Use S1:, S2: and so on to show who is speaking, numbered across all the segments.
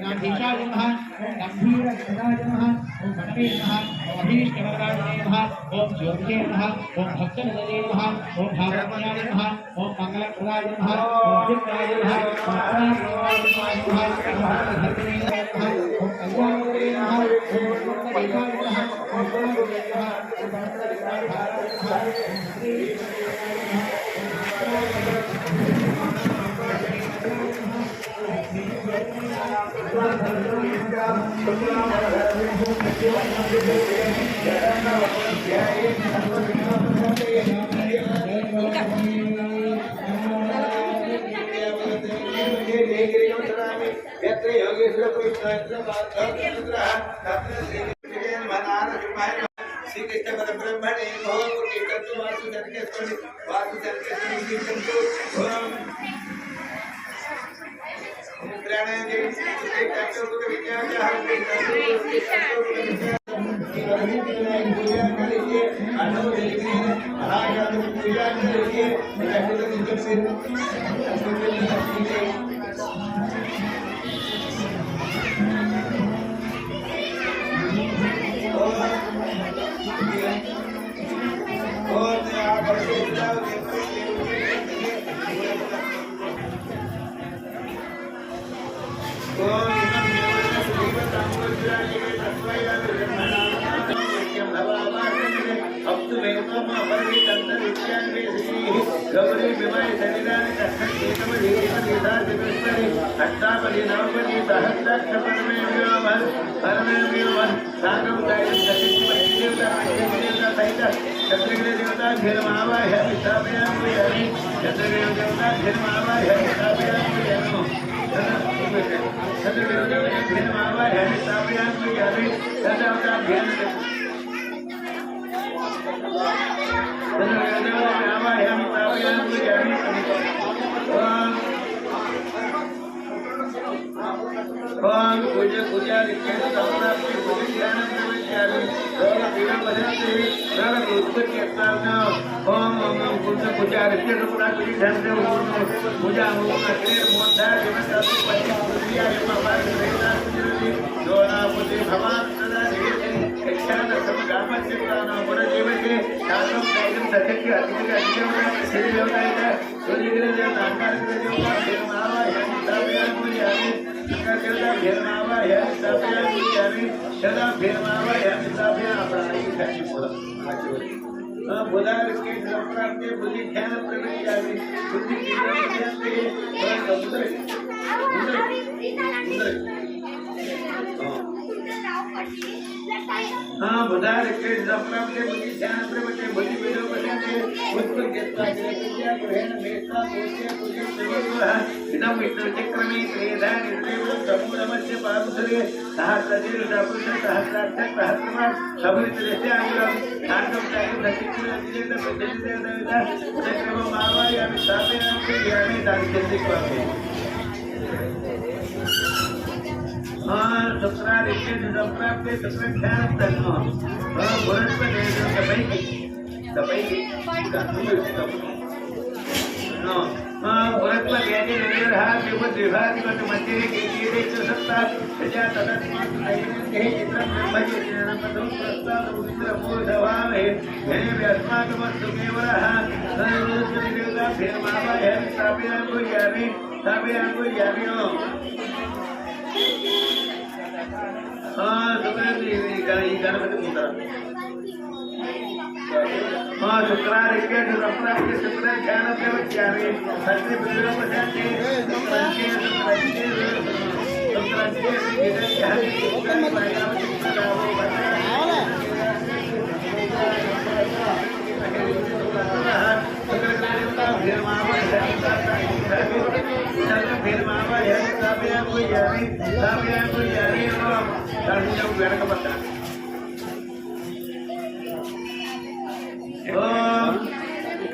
S1: नाभीषाय नमः ओम गंभीरगदाय नमः ओम गणपे नमः ओम अभीष्टवरदाय नमः ओम ज्योतिषे नमः ओम भक्तनदने नमः ओम भावनाय नमः ओम मंगलप्रदाय नमः ओम चित्राय नमः ओम प्राणप्रदाय नमः ओम धर्मणे नमः ओम कल्याणवरे नमः ओम गुणदेवाय नमः ओम गुणदेवाय नमः ओम भक्तविदाय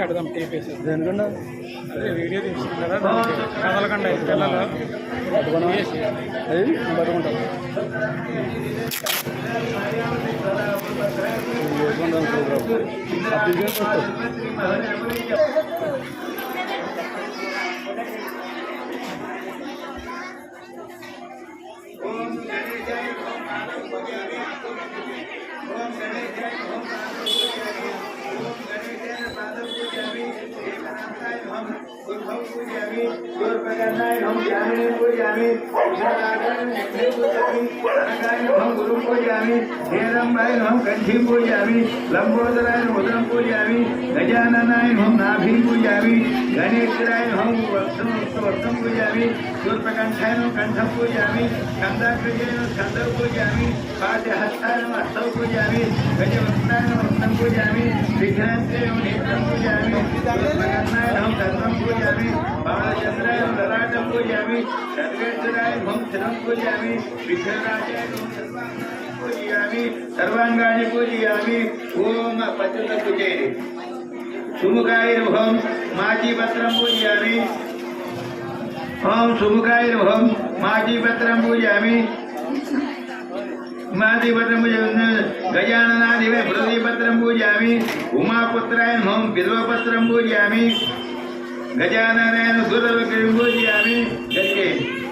S1: కడదాం టీపీసీ దేనికన్నా అదే వీడియో తీసుకుంటారా కదలకండి పిల్లలు అది పట్టుకుంటాం
S2: लंबोदराय उदरं पूजयामि गजाननाय हम नाभिं पूजयामि गणेशाय हम वस्त्रं पूजयामि सूर्पकण्ठाय कंठं पूजयामि स्कन्दाकृतेन स्कन्दं पूजयामि पादहस्ताय हस्तौ पूजयामि गजवक्त्राय वक्त्रं पूजयामि विघ्नान्ते नेत्रं पूजयामि सूर्पकर्णाय हम सर्वं पूजयामि बालचन्द्राय ललाटं पूजयामि सर्वेश्वराय हम शिरं पूजयामि विघ्नराजाय हम पूजयामि सर्वांगानि पूजयामि ओम पचत पूजये सुमुखाय नमः माजीपत्रं पूजयामि ओम सुमुखाय नमः माजीपत्रं पूजयामि माजीपत्रं पूजयामि गजाननादिवे पृथ्वीपत्रं पूजयामि उमापुत्राय नमः बिल्वपत्रं पूजयामि गजाननाय दुर्वग्रं पूजयामि गजके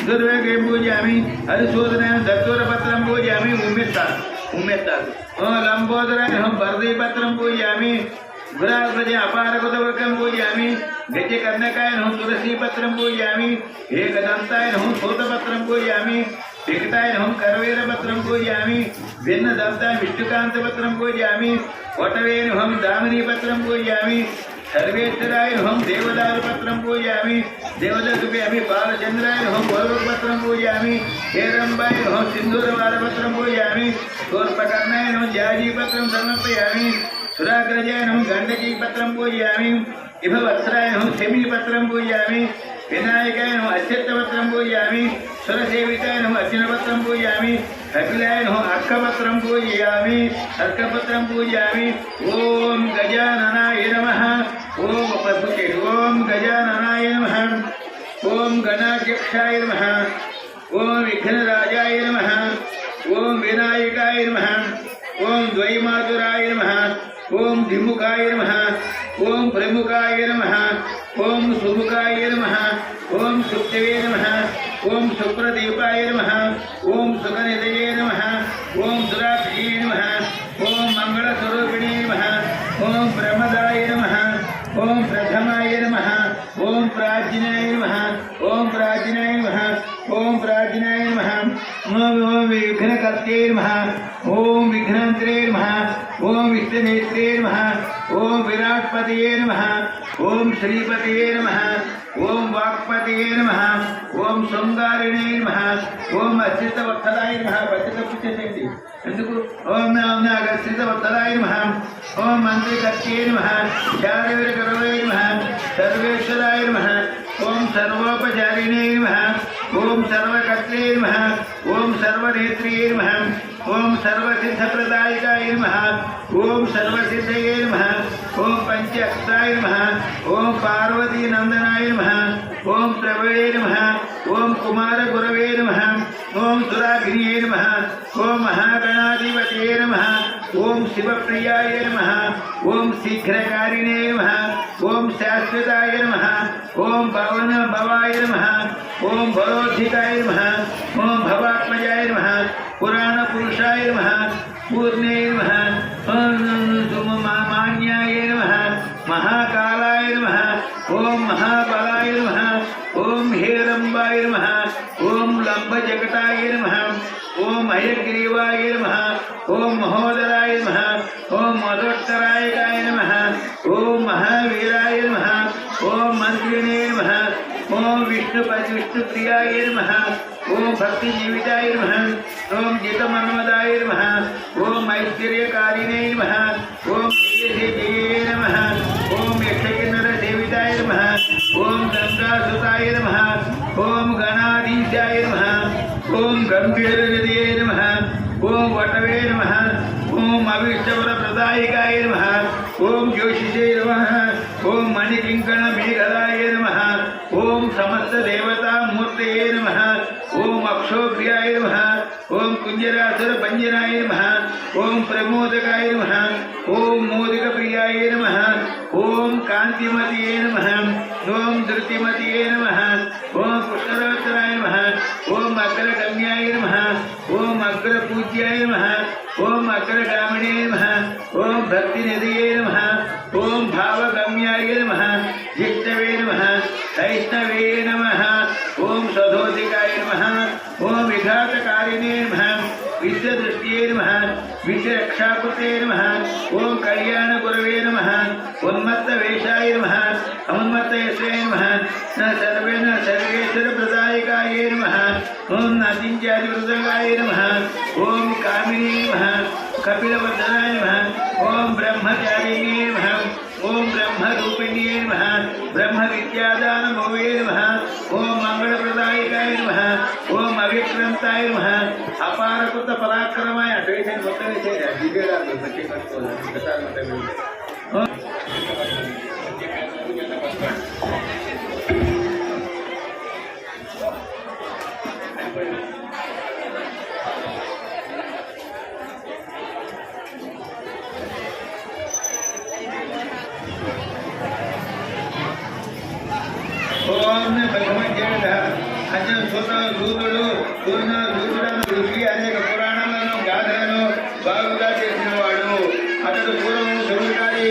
S2: दुर्वग्रं पूजयामि हरिशोधनाय दत्तोरपत्रं पूजयामि उमेत्ता लंबोदराय हम वर्धीपत्रं पूजयामि गुराग्रजे अपारगुतवर्गं पूजयामि गजकर्णकाय हम तुलसीपत्रं पूजयामि एकदन्ताय हम सोतपत्रं पूजयामि विकटाय हम करवेरपत्रं पूजयामि भिन्नदन्ताय विष्णुकान्तपत्रं पूजयामि वटवेन हम दामिनीपत्रं पूजयामि सर्वेश्वराय हम देवदारुपत्रं पूजयामि देवदत्तुभ्यामि बालचन्द्राय हम वरुणपत्रं पूजयामि हेरम्बाय हम सिन्दूरवारपत्रं पूजयामि शूर्पकर्णाय हम जाजीपत्रं समर्पयामि सुराग्रजाय हम गण्डकीपत्रं पूजयामि इभवत्सराय हम शमीपत्रं पूजयामि विनायकाय हम अच्युतपत्रं पूजयामि सुरसेविताय हम अर्जुनपत्रं पूजयामि कपिलाय हम अर्कपत्रं पूजयामि अर्कपत्रं पूजयामि ओम गजाननाय नमः ओम पशुके ओम गजाननाय नमः ओम गणाध्यक्षाय नमः ओम विघ्नराजाय नमः ओम विनायकाय नमः ओम द्वैमातुराय नमः ओम द्विमुखाय नमः ओम प्रमुखाय नमः ओम सुमुखाय नमः ओम सुप्तवे नमः ओम सुप्रदीपाय नमः ओम सुखनिधये नमः ओम दुराक्षिये नमः ओम मंगलस्वरूपिणे नमः ओम प्रमदाय नमः ओम प्रथमाय नमः ओम प्राचीनाय नमः ओम प्राचीनाय नमः ओम प्राचीनाय नमः ओम विघ्नकर्त्रे नमः ओम विघ्नहन्त्रे नमः ओम विष्णुनेत्रे नमः ओम विराट्पतये नमः ओम श्रीपतये नमः ओम वाक्पतये नमः ओम शृंगारिणे नमः ओम अच्युतवत्सलाय नमः वचनपुच्छेति ఎందుకు ఓం నాగశ్రితవత్సలాయ నమః ఓం మంత్రికర్త్యే నమః చారవిరకరవే నమః సర్వేశ్వరాయ నమః ఓం సర్వోపచారిణే నమః ఓం సర్వకర్త్రే నమః ఓం సర్వనేత్రే నమః ఓం సర్వసిద్ధప్రదాయకాయ నమః ఓం సర్వసిద్ధయే నమః ఓం పంచాక్షరాయ నమః ఓం పార్వతీనందనాయ నమః ఓం ప్రవే నమః ఓం కుమారగురవే నమః ఓం సురాగ్నియే నమః ఓం महागणाधिपतये नमः ओम शिवप्रियाय नमः ओम शीघ्रकारिणे नमः ओम शाश्वताय नमः ओम भवन भवाय नमः ओम भवोद्धिताय नमः ओम भवात्मजाय नमः पुराण पुरुषाय नमः पूर्णे नमः ओम सुममान्याय नमः महाकालाय नमः ओम महाबलाय नमः ओम हेरंबाय नमः ओम लंबजगटाय नमः ओम हयग्रीवाय नमः ओम महोदराय नमः ओम मधोत्तरायकाय नमः ओम महावीराय नमः ओम मंत्रिणे नमः ओम विष्णुप्रियाय नमः ओम भक्तिजीविताय नमः ओम जितमन्मदाय नमः ओम ऐश्वर्यकारिणे नमः ओम जय नमः ओम यक्षकिन्नरसेविताय नमः ओम गंगासुताय नमः ओम गणाधीशाय नमः ओम गंभीरहृदये नमः ओम वटवे नमः ओम अभीष्टवरप्रदायकाय नमः ओम ज्योतिषे नमः ओम मणिकिंकण मेघलाय नमः ओम समस्त देवता मूर्तये नमः ओम अक्षोभ्याय नमः ओम कुंजरासुर भंजनाय नमः ओम प्रमोदकाय नमः ओम मोदक प्रियाय नमः ओम कांतिमतिये नमः ओम धृतिमतिये नमः ओम पुष्करोत्तराय नमः ओम अग्रगम्याय नमः ओम अग्रपूज्याय భక్తినిధయే నమః ఓం భావగమ్యాయ నమః జిష్ణవే నమః వైష్ణవే నమః ఓం సదోదికాయ నమః ఓం విఘాతకారిణే నమః విశ్వదృష్ట్యే నమః విశ్వరక్షాకృతే నమః ఓం కళ్యాణ గురవే నమః ఉన్మత్తవేషాయ నమః సమున్మత్తయశ్రే నమః సర్వేశ్వర ప్రదాయకాయ నమః ఓం నచించాదివృతగాయ నమః ఓం కామినే నమః కపిలవర్ధనాయ నమః ఓం బ్రహ్మచారిణే నమః ఓం బ్రహ్మరూపిణ్యే నమః బ్రహ్మ విద్యాదానమోవే నమః ఓం మంగళప్రదాయకాయ నమః ఓం అవిక్రాంతాయ నమః అపారకృత పరాక్రమాయ అటవేషన్ మొత్తం వేసేది దివ్యరాలు మంచి కట్టుకోవాలి ఓం భగవద్గీత అజ సుత దూతుడు పూర్ణ దూతుడను ఋషి అనేక పురాణాలను గాథలను బాగుగా చేసిన వాడు అతడు పూర్వము శివుడిగారి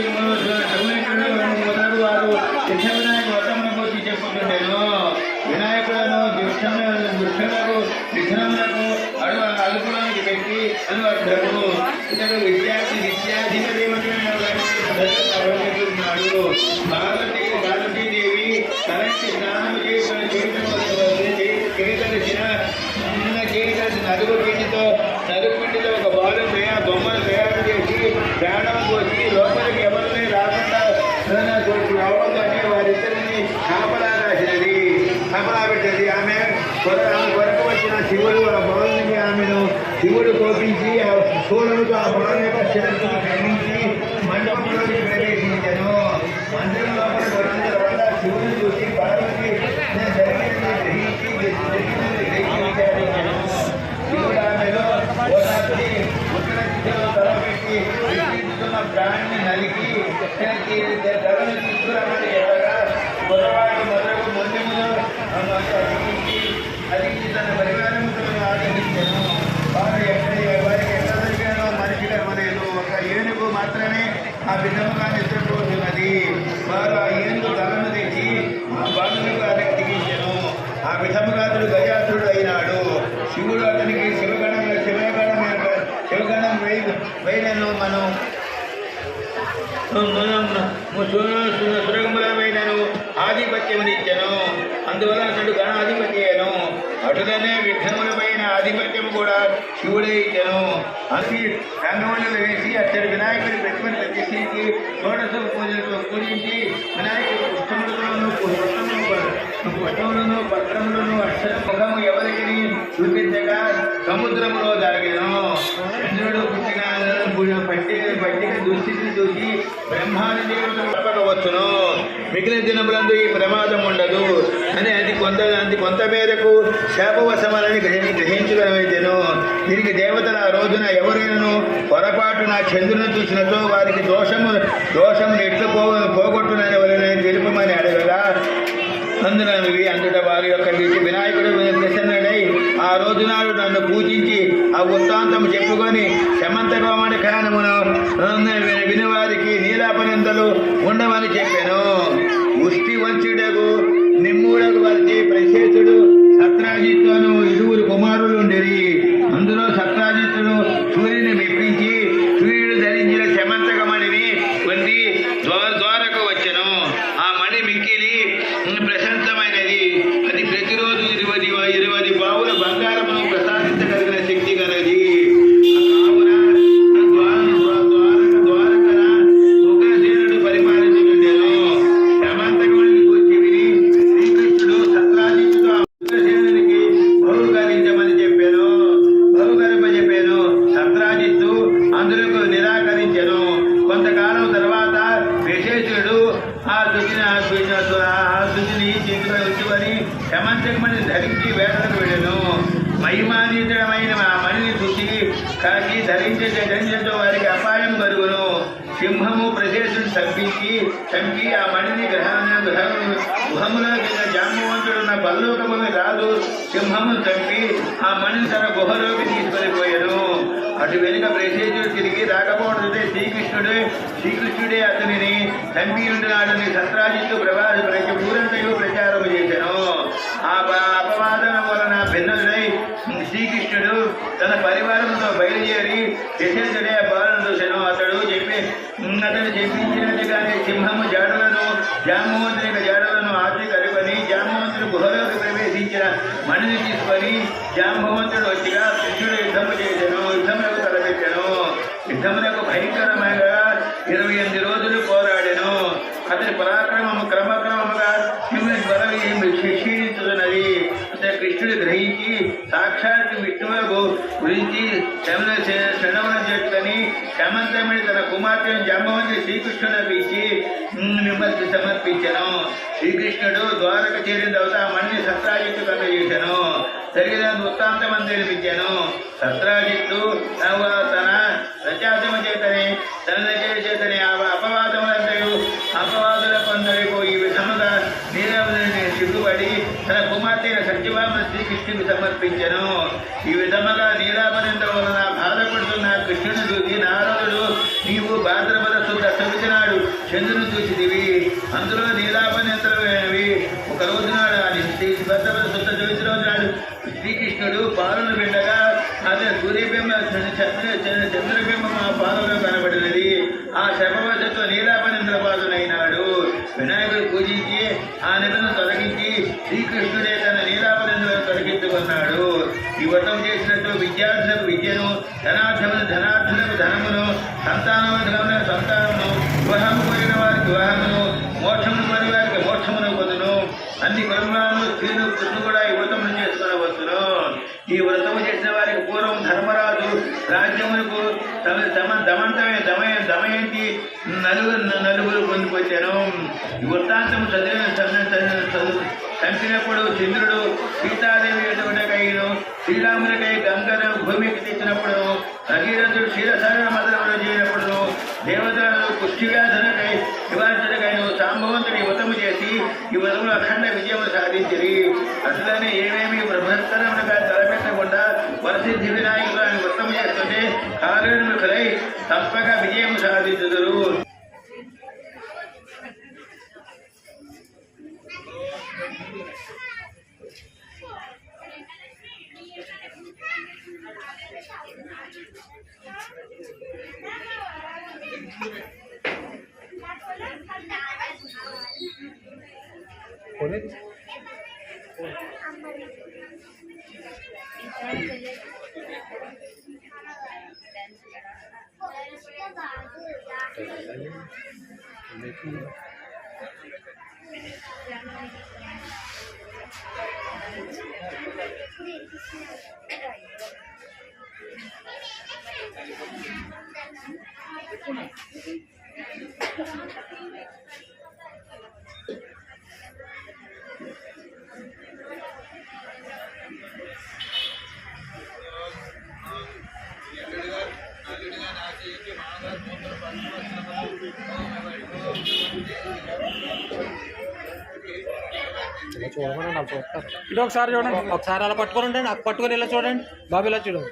S2: మొదలు వారు కృష్ణ వినాయక వ్రతమును గురించి చెప్పుకుంటుండేను వినాయకులను వృక్షములకు విఘ్నములకు అలుపులోనికి పెట్టి అనువర్ధము ఇతడు విద్యాధిపదేవుడు పార్వతీదేవి తలంటి స్నానము చేసిన నలుగుపిండితో ఒక బాలు బొమ్మను తయారు చేసి ప్రాణం పోసి లోపలికి ఎవరిని రాకుండా రావద్దని వారిద్దరిని కాపలా రాసినది కాపలా పెట్టినది ఆమె కొరకు వచ్చిన శివుడు ఆ బాలుని ఆమెను శివుడు కోపించి ఆ శూలముతో ఆ బాలు యొక్క శిరస్సును ఖండించి మండపంలోకి ప్రవేశించను మందిరం లోపల వచ్చిన తర్వాత శివుని చూసి పార్వతి శివుడు ఆమెలో ఓదార్చి ఉత్తర దిశలో తలపెట్టి విశ్లేషిస్తున్న ప్రాణిని నలికి తలను తీసుకురామని చెప్పగా పొరపాటు మొదలకు మొండెములో అదికి తన పరివారముతో ఆచరించాను వారికి ఎట్లా జరిగానో మనిషి కర్మలేదు ఒక ఏనుగు మాత్రమే ఆ విధముగా నిద్రపోతున్నది వారు ఆ ఏనుగు తలను తెచ్చి ఆ బాలులకు అతనికి దిగించెను ఆ విధముగా అతడు గజాసురుడు అయినాడు శివుడు అతనికి శివగణం వైనను మనం సురగములమైనను ఆధిపత్యమునిచ్చను అందువల్ల అతడు గణాధిపతి అయ్యను అటులనే విఘ్నములమైన ఆధిపత్యము కూడా శివుడే ఇచ్చను అది రంగములు వేసి అతడు వినాయకుడి ప్రతిమను ప్రతిష్ఠించి షోడశ పూజలతో పూజించి వినాయకుడి పుష్పములను పత్రములను అక్షర ముఖము ఎవరికి చూపించగా సముద్రములో దాగెను చంద్రుడు పుట్టిన పట్టిక దుస్థితిని చూసి బ్రహ్మాది దేవతలు తప్పకవచ్చును మిగిలిన దినములందు ఈ ప్రమాదం ఉండదు అని అది కొంత మేరకు శాపవశమని గ్రహించగలవైతేను దీనికి దేవతల ఆ రోజున ఎవరైనా పొరపాటు నా చంద్రుని చూసినతో వారికి దోషమును ఎట్లు పోగొట్టునని ఎవరైనా తెలుపమని అడగగా అందుట వారి యొక్క వినాయకుడు ప్రసన్నుడై ఆ రోజు నాడు నన్ను పూజించి ఆ వృత్తాంతం చెప్పుకొని శమంతకోమని కారణమును వినివారికి నీలాపనింతలు ఉండవని చెప్పాను ఉష్టి వంచుడకు నిమ్ముడకు వచ్చి ప్రశేషుడు సత్రాజిత్తును ఇరువురు కుమారులు ఉండేది అందులో సత్రాజిత్తుడు సూర్యుని మెప్పించి సూర్యుడు ధరించిన శమంతకమణిని పొంది ద్వారకు వచ్చెను ఆ మణి మిక్కిలి ప్రశంసమైనది అది ప్రతిరోజు 20 బావుల బంగారమును ప్రసాదించగలిగిన శక్తి గలది కావున ద్వారకన ఉగ్రసేనుడు పరిపాలించుకుంటాను శమంతకమణిని గురించి విని శ్రీకృష్ణుడు సత్రాజిత్తుడు ఉగ్రసేనునికి బహుకరించమని చెప్పాను సత్రాజిత్తు అందులకు నిరాకరించెను కొంతకాలం తర్వాత విశేషుడు ఆ దుచిని చేతిలో ఉంచుకొని శమంతకమణిని ధరించి వేటలకు వెళ్ళను మహిమానీతమైన ఆ మణిని చూసి కాకి ధరించడంతో వారికి అపాయం కలుగును సింహము ప్రశేషుడు చంపి ఆ మణిని గుహములో జాంబవంతుడున్న పల్లోకముని రాదు సింహము చంపి ఆ మణిని తన గుహలోకి తీసుకొని పోయాను అటు వెనుక ప్రసేజుడు తిరిగి రాకపోవడంతో శ్రీకృష్ణుడే అతనిని చంపి ఉంటున్నాడని సత్రాజిత్తు ప్రతి ఊరంతయు ప్రచారం చేశాను. ఆ అపవాదం వలన భిన్నుడై శ్రీకృష్ణుడు తన పరివారంతో బయలుదేరి యశోధుడే బాలను చూశాను. అతను చెప్పించినట్టుగానే సింహము జాడలను జాంబవంతుని జాడలను ఆచి కలుపుకొని జాంబవంతుడు గుహలోకి ప్రవేశించిన మణిని తీసుకొని జాంబవంతుడు వచ్చిగా కృష్ణుడు యుద్ధములకు తలపెట్టాను. యుద్ధములకు భయంకరమైన 28 రోజులు పోరాడాను. అతని పరాక్రమము క్రమక్రమముగా క్షీణించుతున్నది. అతని కృష్ణుడు గ్రహించి సాక్షాత్ విష్ణువు గురించి శ్రవణం చేసుకొని క్షమంతమని తన కుమార్తెను జాంబవంతి శ్రీకృష్ణులకు ఇచ్చి మిమ్మల్ని సమర్పించను. శ్రీకృష్ణుడు ద్వారక చేరిన తర్వాత మణిని సత్రాజిత్తు కలుగజేశాను. జరిగిన వృత్తాంతమని తెలిపించాను. సత్రాజిత్తు తన ప్రజాతము చేతని అపవాదులకు అందరికీ ఈ విధముగా నీరవుని సిగ్గుపడి తన కుమార్తెను సత్యభామ శ్రీకృష్ణుడికి సమర్పించను. ఈ విధముగా నీరాపరించడం వలన బాధపడుతున్న కృష్ణుని చూసి నారదుడు, నీవు భాద్రపద శుద్ధ చవితి నాడు చంద్రుని చూసిదివి, అందులో నీలాపనింతమైనవి. ఒక రోజు నాడు అని భాద్రపద శుద్ధ చవితి రోజు నాడు శ్రీకృష్ణుడు పాలను పిండగా అదే చంద్రబింబం ఆ పాలలో కనబడినది. ఆ శపవశతో నీలాపనింద్రపాదునైనాడు. వినాయకుడు పూజించి ఆ నిధులను తొలగించి శ్రీకృష్ణుడే తన నీలాపనింద్రులను తొలగించుకున్నాడు. ఈ వ్రతం చేసినట్టు విద్యార్థులకు విద్యను, ధనార్థులకు ధనమును, సంతానములకు సంతానమును, వివాహము కోరిన వారికి వివాహమును, మోక్షమును కోరిన వారికి మోక్షమును పొందును. అన్ని కులంలోనూ స్త్రీలు పురుషులు కూడా ఈ వ్రతమును చేసుకునవచ్చును. ఈ వ్రతము చేసిన వారికి పూర్వం ధర్మరాజు రాజ్యములకు దమయంతి నలుగురు పొందుకొచ్చాను. ఈ వృత్తాంతము చంపినప్పుడు చంద్రుడు సీతాదేవి ఎదుగుటకైను, శ్రీరామునికై గంగను భూమికి తెచ్చినప్పుడు, భగీరథుడు క్షీరసాగర మదనములు చేయనప్పుడు, దేవతలను పుష్టివ్యాధులకై నివారించటకైను సాంబవంతుడి వ్రతము చేసి ఈ వ్రతములు అఖండ విజయము సాధించిరి. అట్లనే ఏమేమి ప్రభస్తరములుగా తలపెట్టకుండా వరసిద్ధి వినాయకులు అని వ్రతము చేస్తుంటే కార్యోన్ముఖులై తప్పక విజయం సాధించుదురు.
S3: చూడమని నాకు చూస్తారు. ఇటు ఒకసారి చూడండి, ఒకసారి అలా పట్టుకొని ఉండండి, అక్కడ పట్టుకొని ఇలా చూడండి. బాబు ఇలా చూడండి.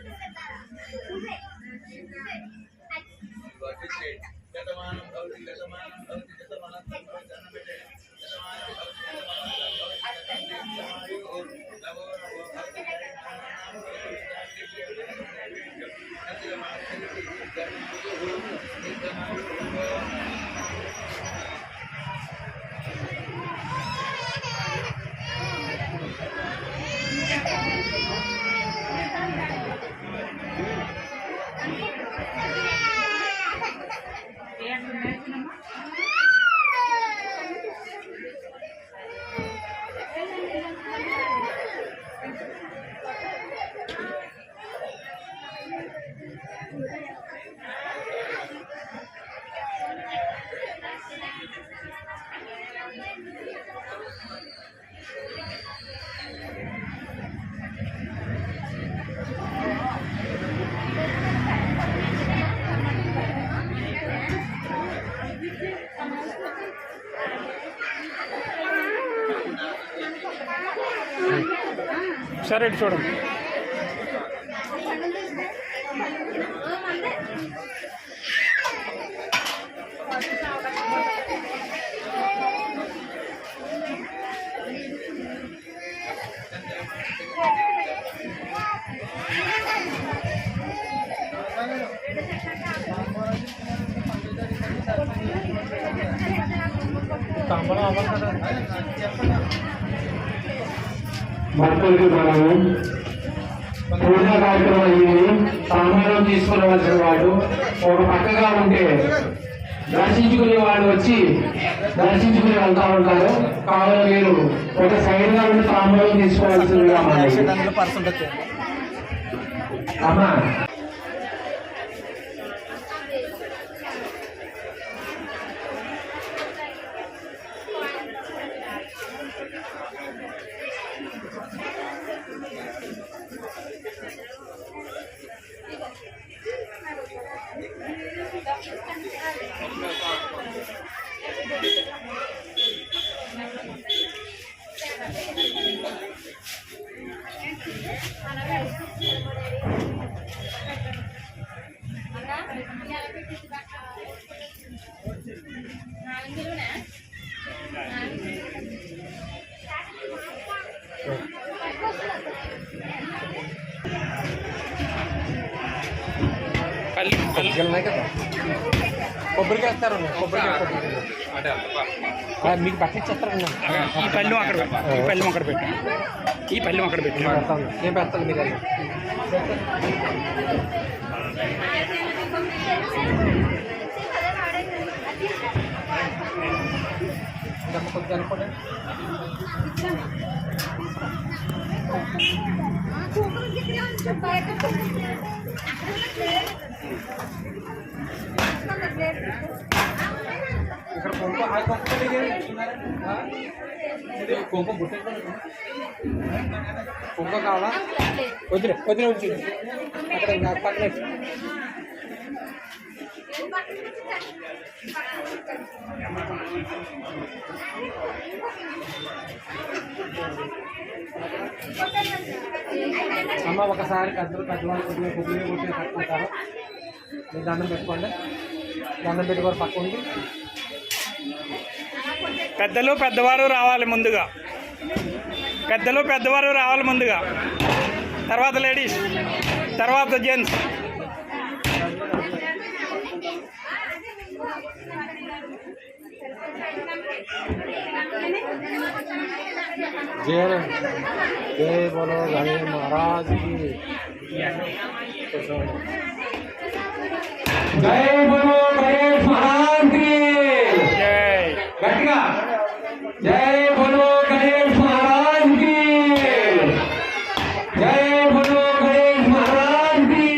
S3: సరే చూడండి.
S4: భక్తులకి మనము పూజా కార్యక్రమం అయ్యింది. సామాన్యం తీసుకురావాల్సిన వాడు ఒక పక్కగా ఉంటే దర్శించుకునే వాళ్ళు వచ్చి దర్శించుకుని వెళ్తా ఉంటారు. కావున మీరు ఒక సైడ్ గా ఉండి సామాన్యం తీసుకోవాల్సిందిగా అమ్మా.
S3: కొబ్బరికాయ వేస్తారు, కొబ్బరికాయ మీకు పట్టించేస్తారండి.
S5: ఈ పళ్ళెం అక్కడ ఈ పళ్ళెం అక్కడ పెట్టు, ఈ పళ్ళెం అక్కడ పెట్టు.
S3: నేను పెడతాను మీరు కొద్దిగా అనుకోండి. ఇక్కడ కుంకుమ బుట్ట కుంకుమ కావాలా? వదిలే వదిలే ఉంచి అక్కడ నాకు పక్కన అమ్మ ఒకసారి పెద్దవాళ్ళు కొద్దిగా కొద్దిగా కట్టుకుంటారు. మీరు దండం పెట్టుకోండి, దండం పెట్టుకోరు పక్క ఉండి.
S5: పెద్దలు పెద్దవారు రావాలి ముందుగా, పెద్దలు పెద్దవారు రావాలి ముందుగా, తర్వాత లేడీస్, తర్వాత జెంట్స్.
S3: जय बोलो गणेश महाराज की
S4: जय बोलो गणेश महाराज की
S5: जय
S4: गट्टिगा जय बोलो गणेश महाराज की जय बोलो गणेश महाराज की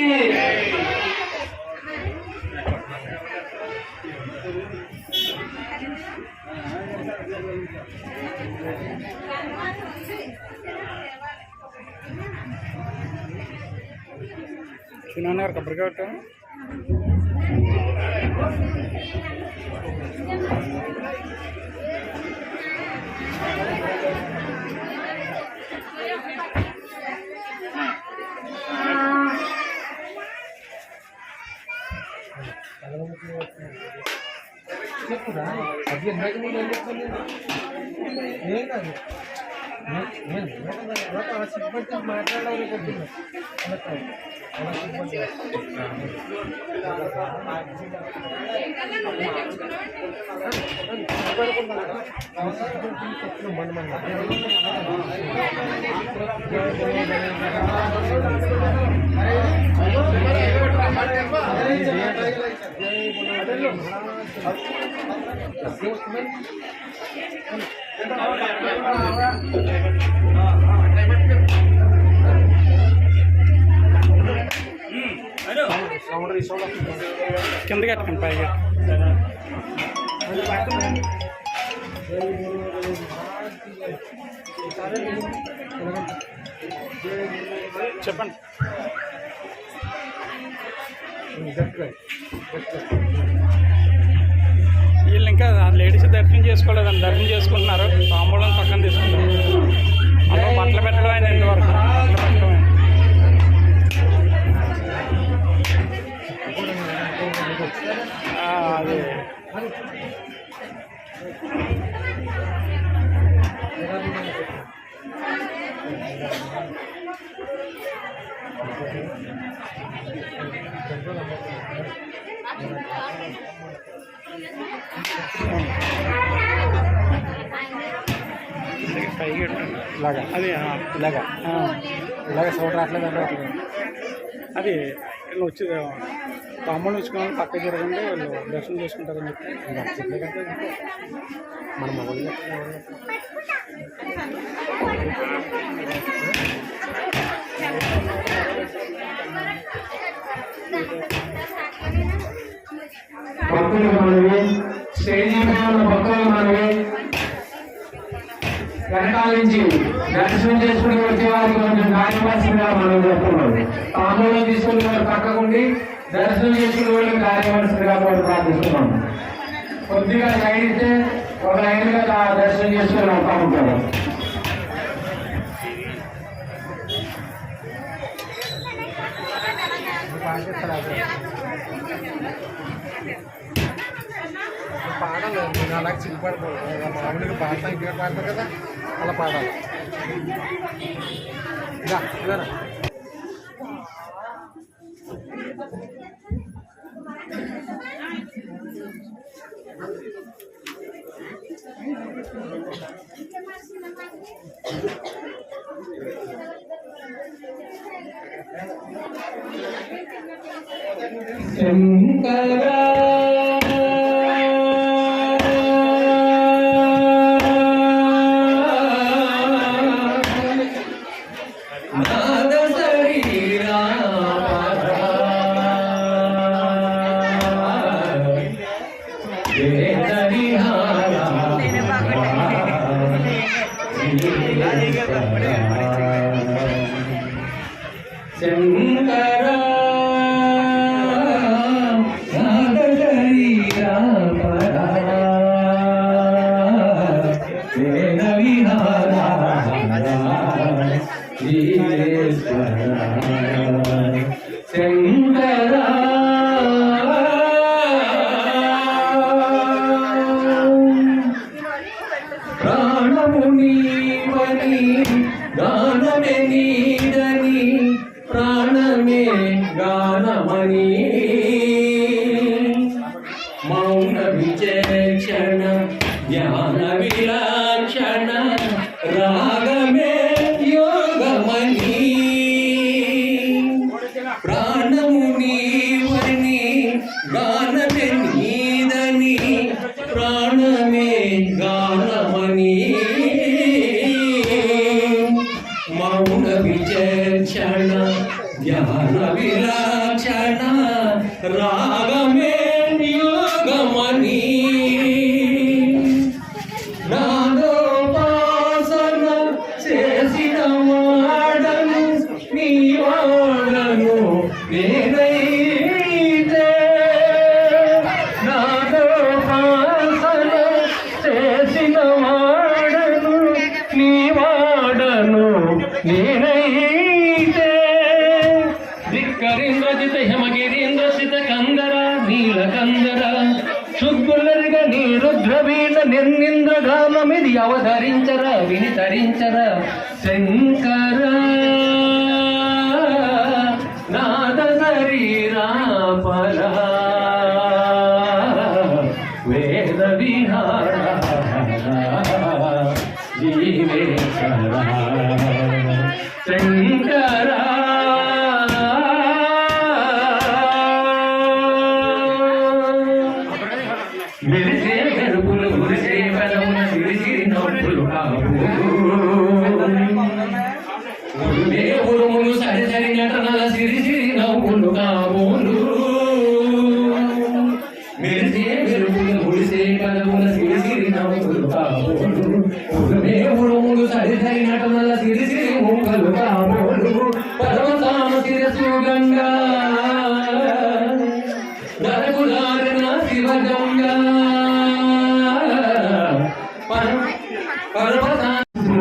S5: చిన్న కొబ్బరికాయ పెట్టు.
S3: చెప్పురా అది ఎందాక నేను ఏం చెప్తాను? ఏం కాదు, సిగ్గుపడి మాట్లాడాలి కొద్దిగా.
S5: కిందకి ఎట్టకండి, పైగా చెప్పండి. వీళ్ళు ఇంకా లేడీస్ దర్శనం చేసుకోలేదండి, దర్శనం చేసుకుంటున్నారు. తాంబూలం పక్కన తీసుకుంటారు. అలా బట్టలు పెట్టడం ఆయన ఇంతవరకు బట్టలు పెట్టడం అదే పైకి పెట్టండి.
S3: ఇలాగా
S5: అది
S3: ఇలాగా ఇలాగ సౌండ్ రావట్లేదు అంటే
S5: అది వీళ్ళు వచ్చి తాంబూలం వచ్చుకోవాలి పక్క జరగండి వాళ్ళు దర్శనం చేసుకుంటారని చెప్పి
S3: మన మొబైల్
S4: భక్తులకు మనవి, స్టేజీ మీద ఉన్న భక్తులకు మనవి, వెనకాల నుంచి దర్శనం చేసుకుని వచ్చే వారికి కొంచెం కార్యవలసిందిగా మనం చెప్తున్నాం. తాంబూలం తీసుకుని వారు పక్కకుండి దర్శనం చేసుకునే వాళ్ళకి కార్యవలసిందిగా కూడా ప్రార్థిస్తున్నాం. కొద్దిగా సైడ్ ఇస్తే ఒక లైన్గా దర్శనం చేసుకుని వస్తూ ఉంటారు.
S3: పాడాలి. నేను అలాగే చిన్న పాడకూడదు. మామూలుగా పాడతాను ఇక్కడ పాడతారు కదా అలా పాడాలి. ఇదా
S4: శంకరా నిర్నింద్రగానమిది అవధరించరా వినితరించరా శంకర నాద శరీరా పర వేద విహార జీవేశ్వర శంకర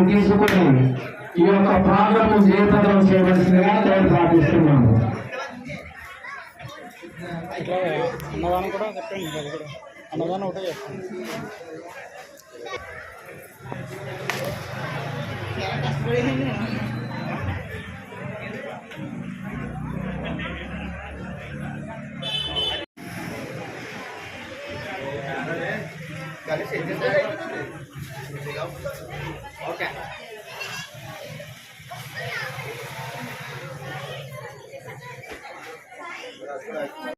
S4: తీసుకుని ఈ యొక్క ప్రాంగణం జయప్రదం చేయవలసిందిగా నేను ప్రార్థిస్తున్నాను.
S5: ఇట్లా అన్నదానం కూడా చెప్పండి. అది కూడా అన్నదానం ఒకటే చెప్పండి.
S2: ఓకే. రాజు